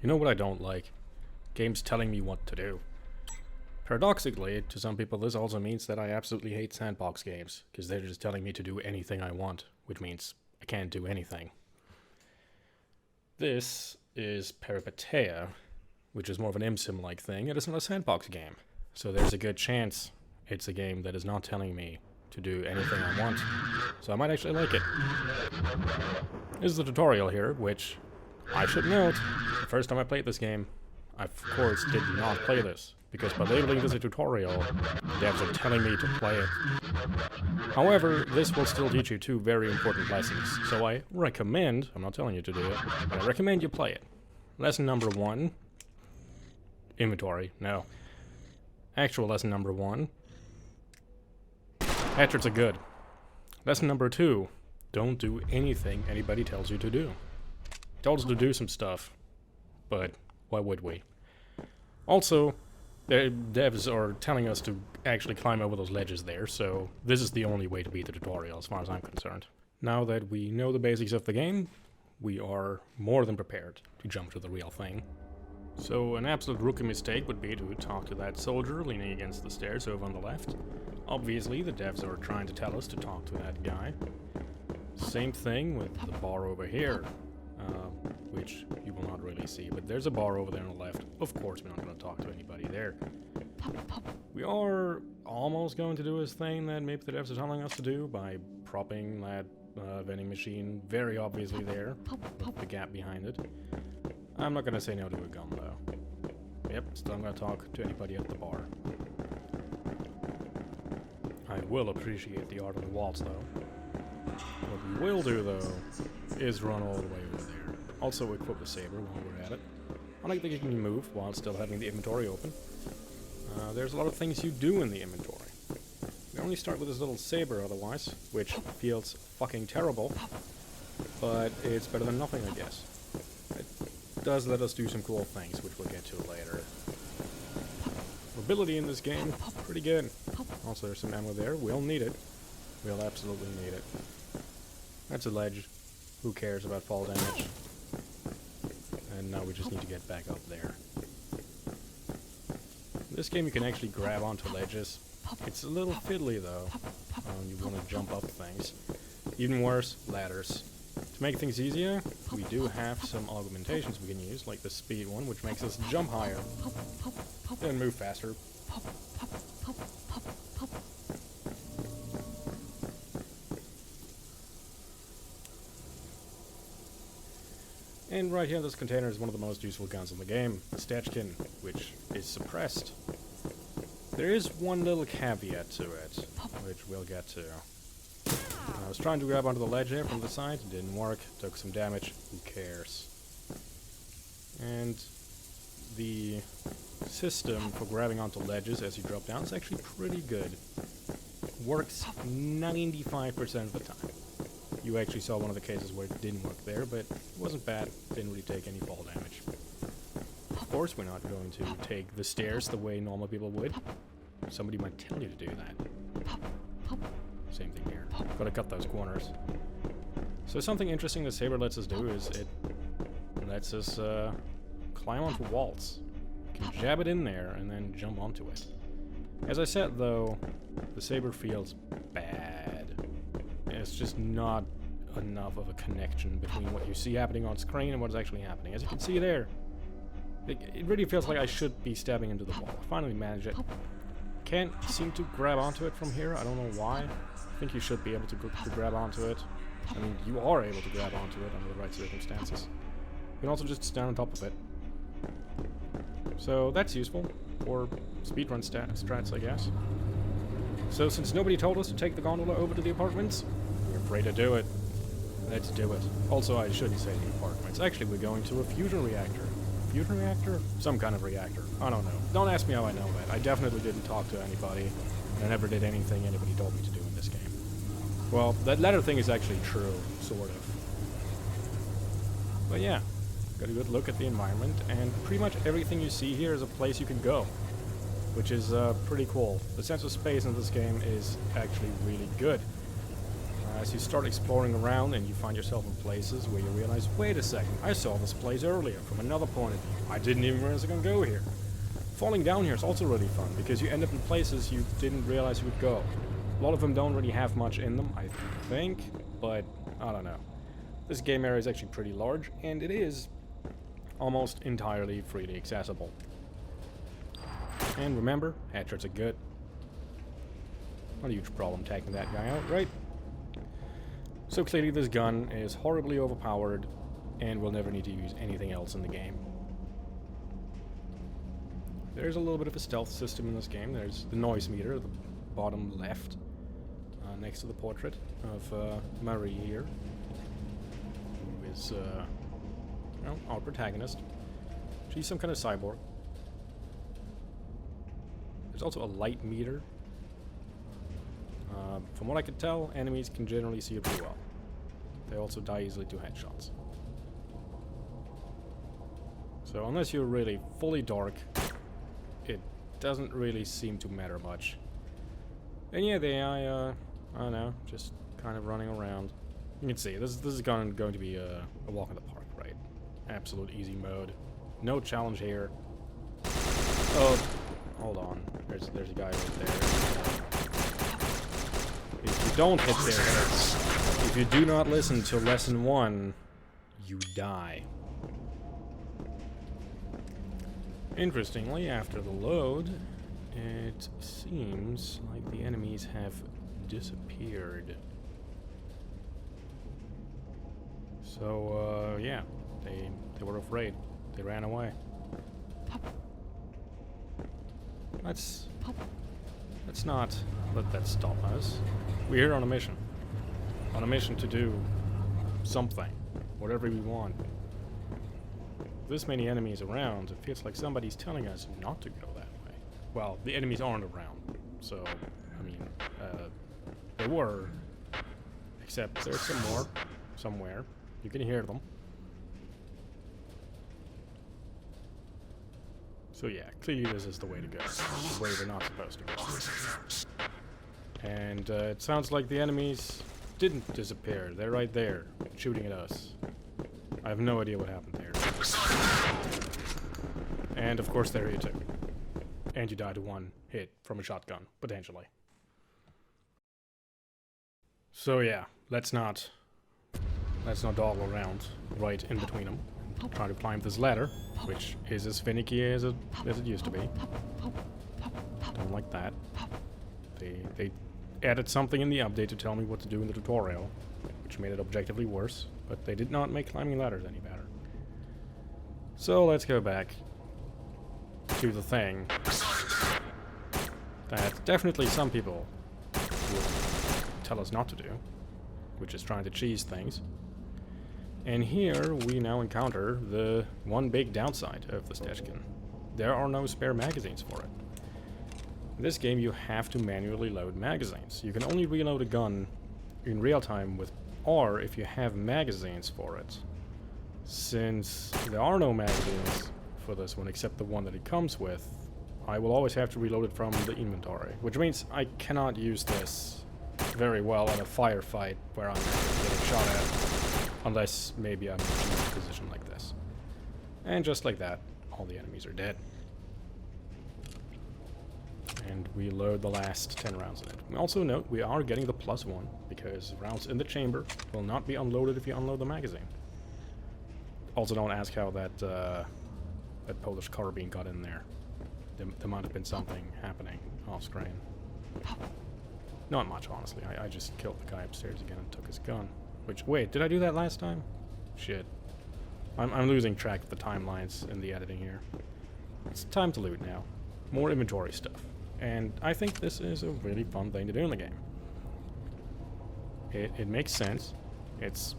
You know what I don't like? Games telling me what to do. Paradoxically, to some people this also means that I absolutely hate sandbox games, because they're just telling me to do anything I want, which means I can't do anything. This is Peripeteia, which is more of an MSim-like thing. It is not a sandbox game, so there's a good chance it's a game that is not telling me to do anything I want, so I might actually like it. This is the tutorial here, which I should note, the first time I played this game, I of course did not play this, because by labeling this a tutorial, the devs are telling me to play it. However, this will still teach you two very important lessons, so I recommend, I'm not telling you to do it, but I recommend you play it. Lesson number 1, inventory, no. Actual lesson number 1, hatchets are good. Lesson number 2, don't do anything anybody tells you to do. Told us to do some stuff, but why would we? Also, the devs are telling us to actually climb over those ledges there, so this is the only way to beat the tutorial as far as I'm concerned. Now that we know the basics of the game, we are more than prepared to jump to the real thing. So an absolute rookie mistake would be to talk to that soldier leaning against the stairs over on the left. Obviously, the devs are trying to tell us to talk to that guy. Same thing with the bar over here. Which you will not really see, but there's a bar over there on the left. Of course we're not going to talk to anybody there. We are almost going to do this thing that maybe the devs are telling us to do by propping that vending machine very obviously there, with the gap behind it. I'm not going to say no to a gun though. Yep, still I'm going to talk to anybody at the bar. I will appreciate the art of the waltz though. What we will do though is run all the way over there. Also equip the saber while we're at it. I like that you can move while still having the inventory open. There's a lot of things you do in the inventory. We only start with this little saber otherwise, which feels fucking terrible, but it's better than nothing, I guess. It does let us do some cool things, which we'll get to later. Mobility in this game, pretty good. Also there's some ammo there, we'll need it. We'll absolutely need it. That's a ledge. Who cares about fall damage? And now we just need to get back up there. In this game you can actually grab onto ledges. It's a little fiddly though. You want to jump up things. Even worse, ladders. To make things easier, we do have some augmentations we can use, like the speed one, which makes us jump higher and move faster. And right here in this container is one of the most useful guns in the game, the Stachkin, which is suppressed. There is one little caveat to it, which we'll get to. I was trying to grab onto the ledge here from the side, it didn't work, took some damage, who cares. And the system for grabbing onto ledges as you drop down is actually pretty good. Works 95% of the time. You actually saw one of the cases where it didn't work there, but it wasn't bad, didn't really take any fall damage. Of course we're not going to take the stairs the way normal people would. Somebody might tell you to do that. Same thing here. Gotta cut those corners. So something interesting the saber lets us do is it lets us climb onto walls. You can jab it in there and then jump onto it. As I said though, the saber feels bad. It's just not enough of a connection between what you see happening on screen and what is actually happening. As you can see there, it really feels like I should be stabbing into the wall. I finally managed it. Can't seem to grab onto it from here. I don't know why. I think you should be able to grab onto it. I mean, you are able to grab onto it under the right circumstances. You can also just stand on top of it. So that's useful for speedrun strats, I guess. So since nobody told us to take the gondola over to the apartments, we're free to do it. Let's do it. Also, I shouldn't say the apartments. Actually, we're going to a fusion reactor. Fusion reactor? Some kind of reactor. I don't know. Don't ask me how I know that. I definitely didn't talk to anybody. And I never did anything anybody told me to do in this game. Well, that latter thing is actually true, sort of. But yeah, got a good look at the environment, and pretty much everything you see here is a place you can go, which is pretty cool. The sense of space in this game is actually really good. As you start exploring around and you find yourself in places where you realize, wait a second, I saw this place earlier from another point of view. I didn't even realize I can go here. Falling down here is also really fun because you end up in places you didn't realize you would go. A lot of them don't really have much in them, I think, but I don't know. This game area is actually pretty large, and it is almost entirely freely accessible. And remember, headshots are good. Not a huge problem taking that guy out, right? So clearly this gun is horribly overpowered, and we'll never need to use anything else in the game. There's a little bit of a stealth system in this game. There's the noise meter at the bottom left, next to the portrait of Marie here, who is well, our protagonist. She's some kind of cyborg. There's also a light meter. From what I could tell, enemies can generally see it pretty well. They also die easily to headshots. So unless you're really fully dark, it doesn't really seem to matter much. And yeah, the AI, I don't know, just kind of running around. You can see, this is going to be a walk in the park, right? Absolute easy mode. No challenge here. Oh, hold on. There's a guy right there. If you don't hit their heads, if you do not listen to lesson 1, you die. Interestingly, after the load, it seems like the enemies have disappeared. So, yeah, they were afraid. They ran away. Let's not let that stop us. We're here on a mission. On a mission to do something. Whatever we want. With this many enemies around, it feels like somebody's telling us not to go that way. Well, the enemies aren't around. So, I mean, they were. Except there's some more. Somewhere. You can hear them. So yeah, clearly this is the way to go. The way we're not supposed to go. And it sounds like the enemies didn't disappear. They're right there, shooting at us. I have no idea what happened there. And of course they're here too. And you die to one hit from a shotgun, potentially. So yeah, let's not dawdle around right in between them. Try to climb this ladder, which is as finicky as it used to be. Don't like that. They added something in the update to tell me what to do in the tutorial, which made it objectively worse, but they did not make climbing ladders any better. So let's go back to the thing that definitely some people would tell us not to do, which is trying to cheese things. And here we now encounter the one big downside of the Stechkin. There are no spare magazines for it. In this game you have to manually load magazines. You can only reload a gun in real time with R if you have magazines for it. Since there are no magazines for this one except the one that it comes with, I will always have to reload it from the inventory, which means I cannot use this very well in a firefight where I'm getting shot at. Unless maybe I'm in a position like this. And just like that, all the enemies are dead. And we load the last 10 rounds in it. We also note we are getting the +1, because rounds in the chamber will not be unloaded if you unload the magazine. Also don't ask how that Polish carbine got in there. There might have been something happening off screen. Not much, honestly. I just killed the guy upstairs again and took his gun. Which, wait, did I do that last time? Shit. I'm losing track of the timelines in the editing here. It's time to loot now. More inventory stuff. And I think this is a really fun thing to do in the game. It makes sense. It's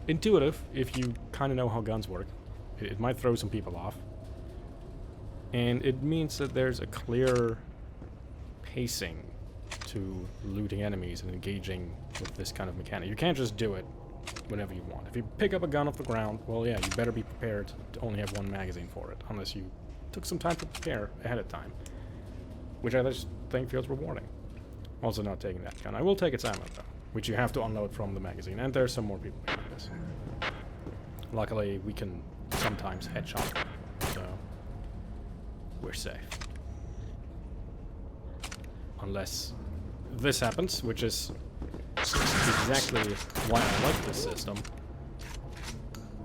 intuitive if you kind of know how guns work. It might throw some people off. And it means that there's a clear pacing to looting enemies and engaging with this kind of mechanic. You can't just do it whenever you want. If you pick up a gun off the ground, well, yeah, you better be prepared to only have one magazine for it, unless you took some time to prepare ahead of time, which I just think feels rewarding. Also not taking that gun. I will take its ammo, though. which you have to unload from the magazine. And there's some more people behind us. Luckily, we can sometimes headshot, so we're safe. Unless this happens, which is exactly why I like this system.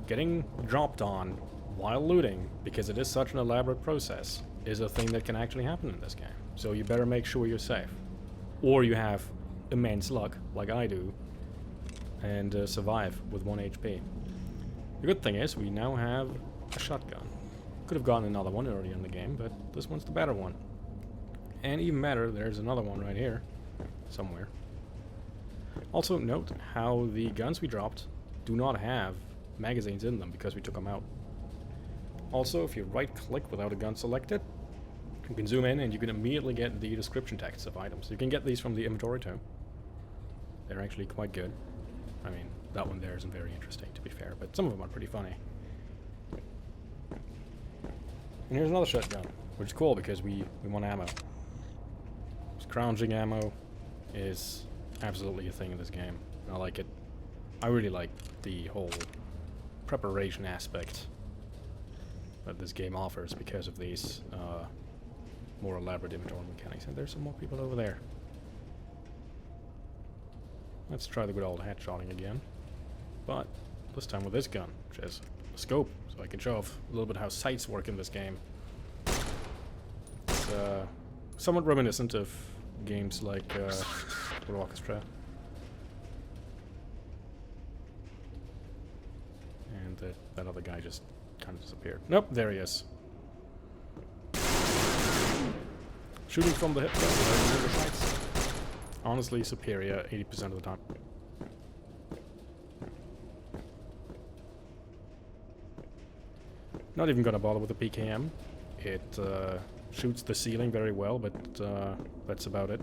Getting dropped on while looting, because it is such an elaborate process, is a thing that can actually happen in this game. So you better make sure you're safe. Or you have immense luck, like I do, and survive with 1 HP. The good thing is, we now have a shotgun. Could have gotten another one earlier in the game, but this one's the better one. And even better, there's another one right here, somewhere. Also note how the guns we dropped do not have magazines in them because we took them out. Also, if you right-click without a gun selected, you can zoom in and you can immediately get the description text of items. You can get these from the inventory too. They're actually quite good. I mean, that one there isn't very interesting, to be fair, but some of them are pretty funny. And here's another shotgun, which is cool because we want ammo. Scrounging ammo is absolutely a thing in this game. I like it. I really like the whole preparation aspect that this game offers because of these more elaborate inventory mechanics. And there's some more people over there. Let's try the good old headshotting again. But this time with this gun, which has a scope, so I can show off a little bit how sights work in this game. It's somewhat reminiscent of games like Orchestra. And that other guy just kind of disappeared. Nope, there he is. Shooting from the hip, though, sights. Honestly, superior 80% of the time. Not even gonna bother with the PKM. It shoots the ceiling very well, but that's about it.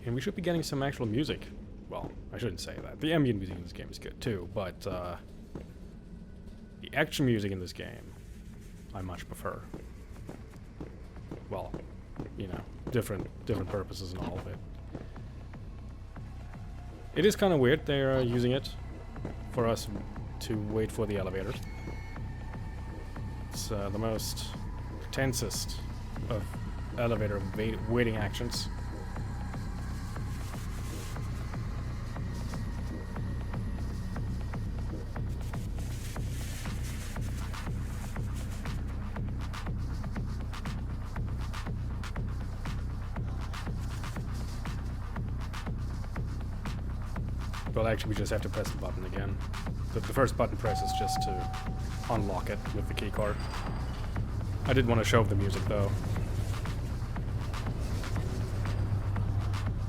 And we should be getting some actual music. Well, I shouldn't say that. The ambient music in this game is good too, but the action music in this game, I much prefer. Well, you know, different purposes and all of it. It is kind of weird they're using it for us to wait for the elevator. It's the most tensest of elevator waiting actions. Well, actually, we just have to press the button again. The first button press is just to unlock it with the keycard. I did want to show the music, though.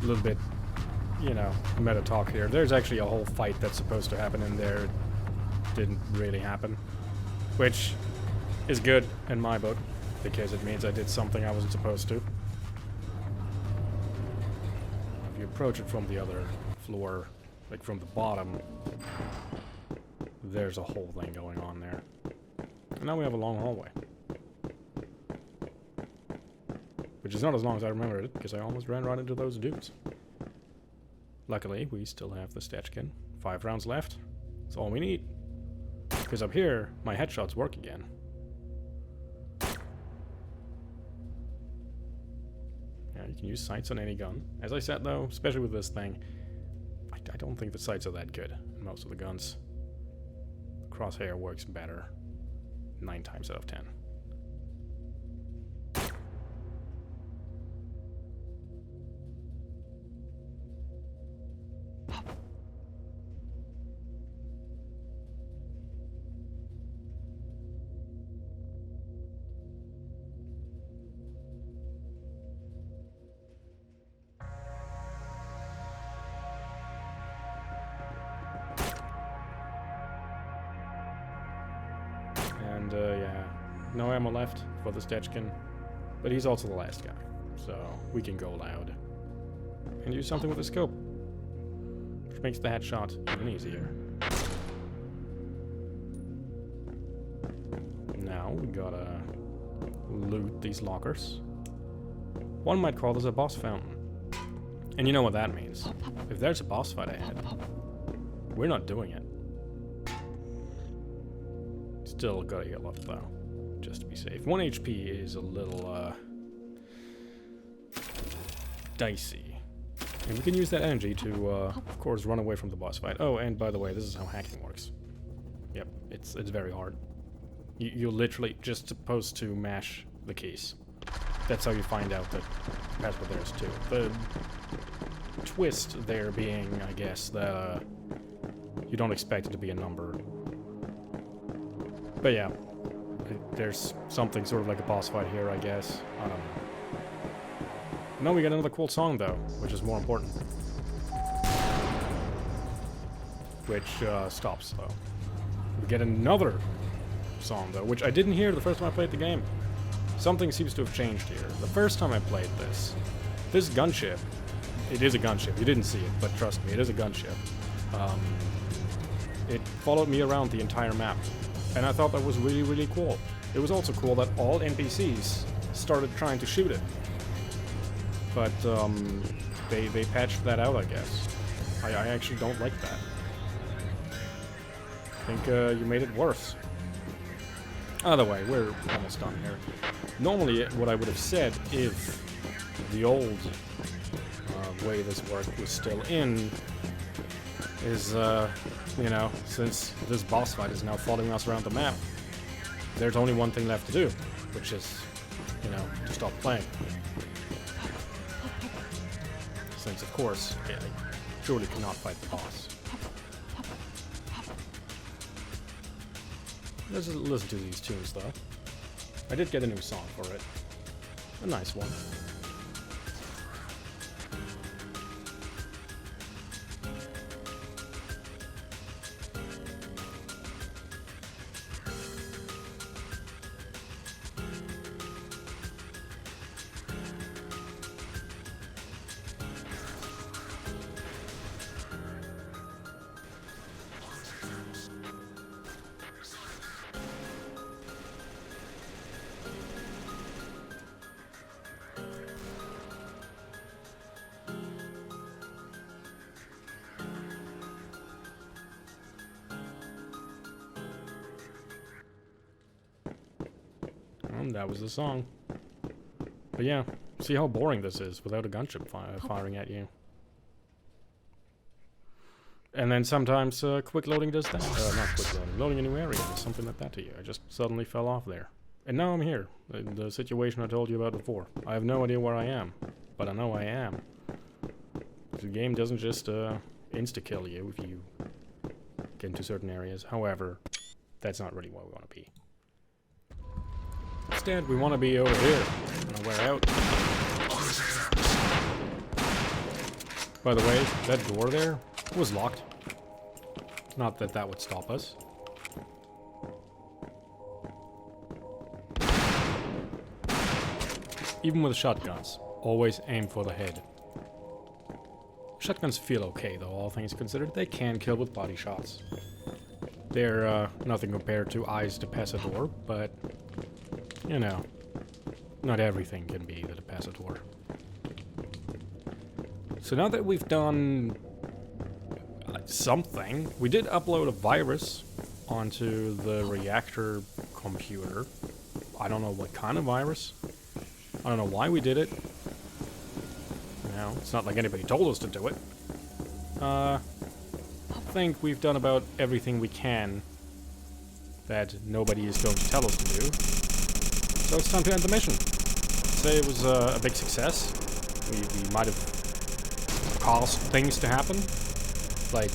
A little bit, you know, meta talk here. There's actually a whole fight that's supposed to happen in there. It didn't really happen. Which is good in my book, because it means I did something I wasn't supposed to. If you approach it from the other floor, like from the bottom, there's a whole thing going on there. And now we have a long hallway. Which is not as long as I remembered it, because I almost ran right into those dudes. Luckily, we still have the Stetchkin. 5 rounds left. That's all we need. Because up here, my headshots work again. Yeah, you can use sights on any gun. As I said though, especially with this thing, I don't think the sights are that good in most of the guns. Crosshair works better 9 times out of 10. And yeah, no ammo left for the Stetchkin, but he's also the last guy, so we can go loud and use something with the scope, which makes the headshot even easier. Now we gotta loot these lockers. One might call this a boss fountain. And you know what that means. If there's a boss fight ahead, we're not doing it. Still gotta heal up though, just to be safe. 1 HP is a little, dicey. And we can use that energy to, of course, run away from the boss fight. Oh, and by the way, this is how hacking works. Yep, it's very hard. You're literally just supposed to mash the keys. That's how you find out that password there is too. The twist there being, I guess, that you don't expect it to be a number. But yeah, there's something sort of like a boss fight here, I guess. I don't know. No, we get another cool song though, which is more important. Which stops though. We get another song though, which I didn't hear the first time I played the game. Something seems to have changed here. The first time I played this gunship, it is a gunship. You didn't see it, but trust me, it is a gunship. It followed me around the entire map, and I thought that was really, really cool. It was also cool that all NPCs started trying to shoot it. But they patched that out, I guess. I actually don't like that. I think you made it worse. Either way, we're almost done here. Normally, what I would have said if the old way this worked was still in is, you know, since this boss fight is now following us around the map, there's only one thing left to do, which is, you know, to stop playing. Since, of course, I surely cannot fight the boss. Let's listen to these tunes, though. I did get a new song for it. A nice one. That was the song. But yeah, see how boring this is without a gunship firing at you. And then sometimes quick loading does that. Not quick loading. Loading a new area does something like that to you. I just suddenly fell off there. And now I'm here. The situation I told you about before. I have no idea where I am. But I know I am. The game doesn't just insta-kill you if you get into certain areas. However, that's not really where we want to be. Instead, we want to be over here, on our way out. By the way, that door there was locked. Not that that would stop us. Even with shotguns, always aim for the head. Shotguns feel okay, though, all things considered. They can kill with body shots. They're nothing compared to eyes to Depacitor, but you know, not everything can be the Depacitor. So now that we've done something, we did upload a virus onto the reactor computer. I don't know what kind of virus. I don't know why we did it. You know, it's not like anybody told us to do it. I think we've done about everything we can that nobody is going to tell us to do. So it's time to end the mission. I'd say it was a big success. We might have caused things to happen. Like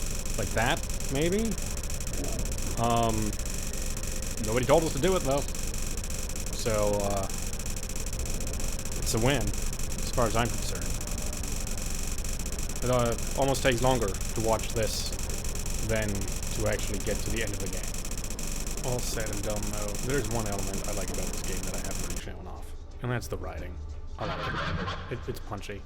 that, maybe? Nobody told us to do it, though. So, it's a win, as far as I'm concerned. It almost takes longer to watch this than to actually get to the end of the game. All said and done, though, there's one element I like about this game that I haven't really shown off, and that's the writing. I like it. It's punchy.